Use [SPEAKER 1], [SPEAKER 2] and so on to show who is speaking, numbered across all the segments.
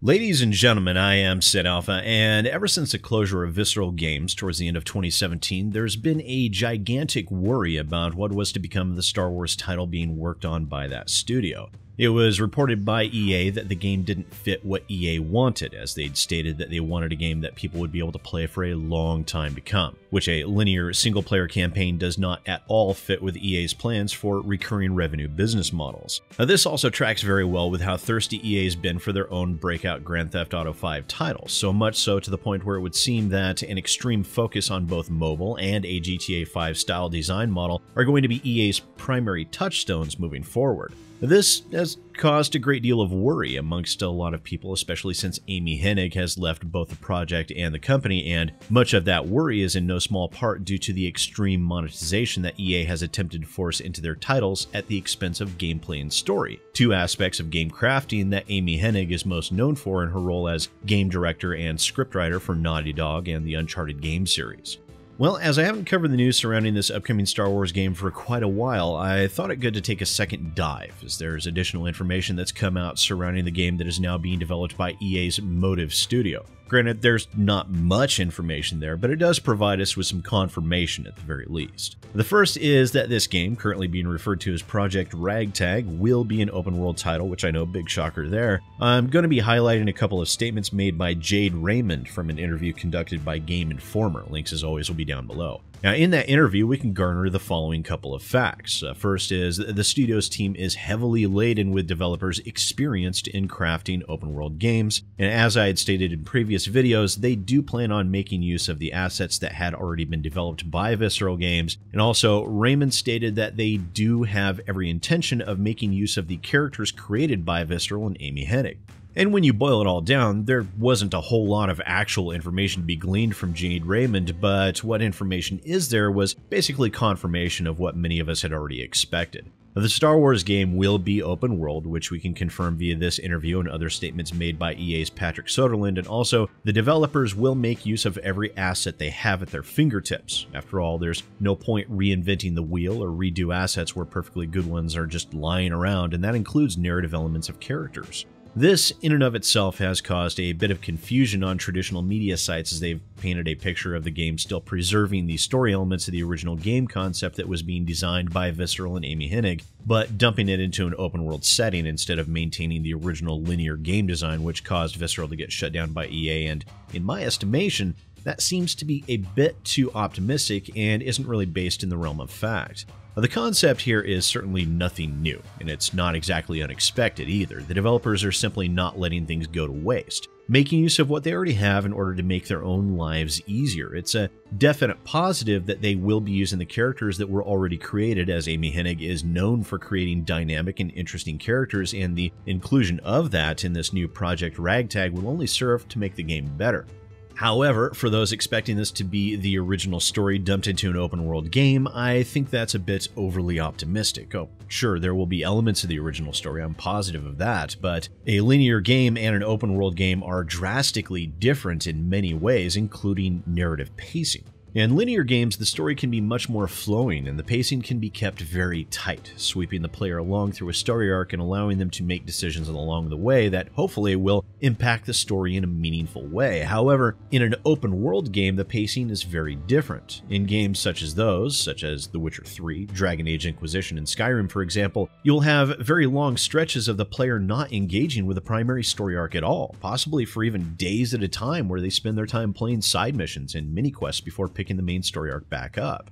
[SPEAKER 1] Ladies and gentlemen, I am SidAlpha, and ever since the closure of Visceral Games towards the end of 2017, there's been a gigantic worry about what was to become the Star Wars title being worked on by that studio. It was reported by EA that the game didn't fit what EA wanted, as they'd stated that they wanted a game that people would be able to play for a long time to come, which a linear single-player campaign does not at all fit with EA's plans for recurring revenue business models. Now, this also tracks very well with how thirsty EA's been for their own breakout Grand Theft Auto V title, so much so to the point where it would seem that an extreme focus on both mobile and a GTA 5 style design model are going to be EA's primary touchstones moving forward. This has caused a great deal of worry amongst a lot of people, especially since Amy Hennig has left both the project and the company, and much of that worry is in no small part due to the extreme monetization that EA has attempted to force into their titles at the expense of gameplay and story, two aspects of game crafting that Amy Hennig is most known for in her role as game director and scriptwriter for Naughty Dog and the Uncharted game series. Well, as I haven't covered the news surrounding this upcoming Star Wars game for quite a while, I thought it good to take a second dive, as there's additional information that's come out surrounding the game that is now being developed by EA's Motive Studio. Granted, there's not much information there, but it does provide us with some confirmation at the very least. The first is that this game, currently being referred to as Project Ragtag, will be an open-world title, which I know, big shocker there. I'm going to be highlighting a couple of statements made by Jade Raymond from an interview conducted by Game Informer. Links, as always, will be down below. Now, in that interview, we can garner the following couple of facts. First is the studio's team is heavily laden with developers experienced in crafting open-world games, and as I had stated in previous videos, they do plan on making use of the assets that had already been developed by Visceral Games, and also Raymond stated that they do have every intention of making use of the characters created by Visceral and Amy Hennig. And when you boil it all down, there wasn't a whole lot of actual information to be gleaned from Jade Raymond, but what information is there was basically confirmation of what many of us had already expected. The Star Wars game will be open world, which we can confirm via this interview and other statements made by EA's Patrick Soderlund, and also the developers will make use of every asset they have at their fingertips. After all, there's no point reinventing the wheel or redo assets where perfectly good ones are just lying around, and that includes narrative elements of characters. This, in and of itself, has caused a bit of confusion on traditional media sites as they've painted a picture of the game still preserving the story elements of the original game concept that was being designed by Visceral and Amy Hennig, but dumping it into an open-world setting instead of maintaining the original linear game design, which caused Visceral to get shut down by EA, and in my estimation, that seems to be a bit too optimistic and isn't really based in the realm of fact. The concept here is certainly nothing new, and it's not exactly unexpected either. The developers are simply not letting things go to waste, making use of what they already have in order to make their own lives easier. It's a definite positive that they will be using the characters that were already created, as Amy Hennig is known for creating dynamic and interesting characters, and the inclusion of that in this new Project Ragtag will only serve to make the game better. However, for those expecting this to be the original story dumped into an open-world game, I think that's a bit overly optimistic. Oh, sure, there will be elements of the original story, I'm positive of that, but a linear game and an open-world game are drastically different in many ways, including narrative pacing. In linear games, the story can be much more flowing, and the pacing can be kept very tight, sweeping the player along through a story arc and allowing them to make decisions along the way that hopefully will impact the story in a meaningful way. However, in an open-world game, the pacing is very different. In games such as those, such as The Witcher 3, Dragon Age Inquisition, and Skyrim, for example, you'll have very long stretches of the player not engaging with the primary story arc at all, possibly for even days at a time, where they spend their time playing side missions and mini-quests before picking the main story arc back up.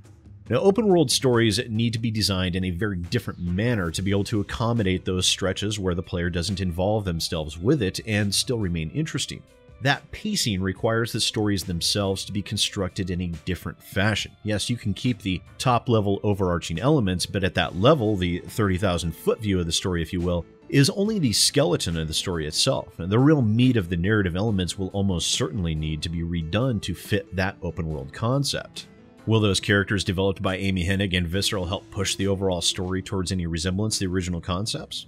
[SPEAKER 1] Now, open-world stories need to be designed in a very different manner to be able to accommodate those stretches where the player doesn't involve themselves with it and still remain interesting. That pacing requires the stories themselves to be constructed in a different fashion. Yes, you can keep the top-level overarching elements, but at that level, the 30,000-foot view of the story, if you will, is only the skeleton of the story itself, and the real meat of the narrative elements will almost certainly need to be redone to fit that open-world concept. Will those characters developed by Amy Hennig and Visceral help push the overall story towards any resemblance to the original concepts?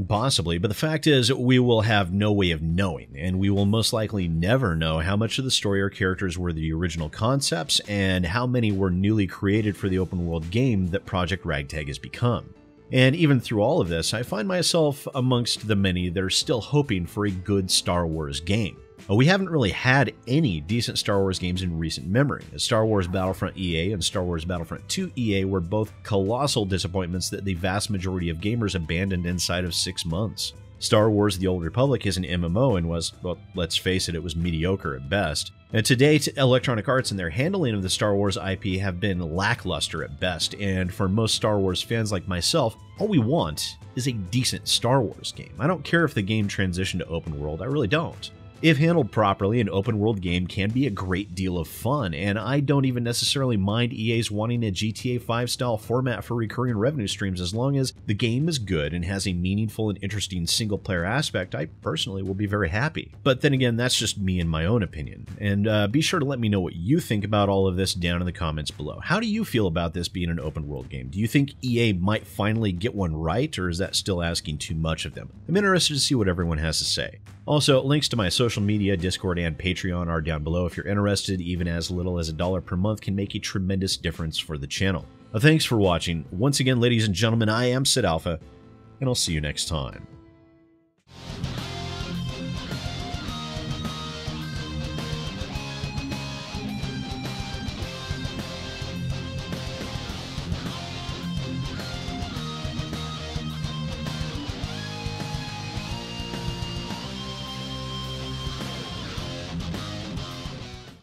[SPEAKER 1] Possibly, but the fact is we will have no way of knowing, and we will most likely never know how much of the story or characters were the original concepts and how many were newly created for the open-world game that Project Ragtag has become. And even through all of this, I find myself amongst the many that are still hoping for a good Star Wars game. We haven't really had any decent Star Wars games in recent memory, as Star Wars Battlefront EA and Star Wars Battlefront 2 EA were both colossal disappointments that the vast majority of gamers abandoned inside of 6 months. Star Wars The Old Republic is an MMO and was, well, let's face it, it was mediocre at best. And to date, Electronic Arts and their handling of the Star Wars IP have been lackluster at best, and for most Star Wars fans like myself, all we want is a decent Star Wars game. I don't care if the game transitioned to open world, I really don't. If handled properly, an open-world game can be a great deal of fun, and I don't even necessarily mind EA's wanting a GTA 5-style format for recurring revenue streams as long as the game is good and has a meaningful and interesting single-player aspect. I personally will be very happy. But then again, that's just me and my own opinion. And be sure to let me know what you think about all of this down in the comments below. How do you feel about this being an open-world game? Do you think EA might finally get one right, or is that still asking too much of them? I'm interested to see what everyone has to say. Also, links to my social media, Discord, and Patreon are down below if you're interested. Even as little as $1 per month can make a tremendous difference for the channel. Thanks for watching. Once again, ladies and gentlemen, I am SidAlpha, and I'll see you next time.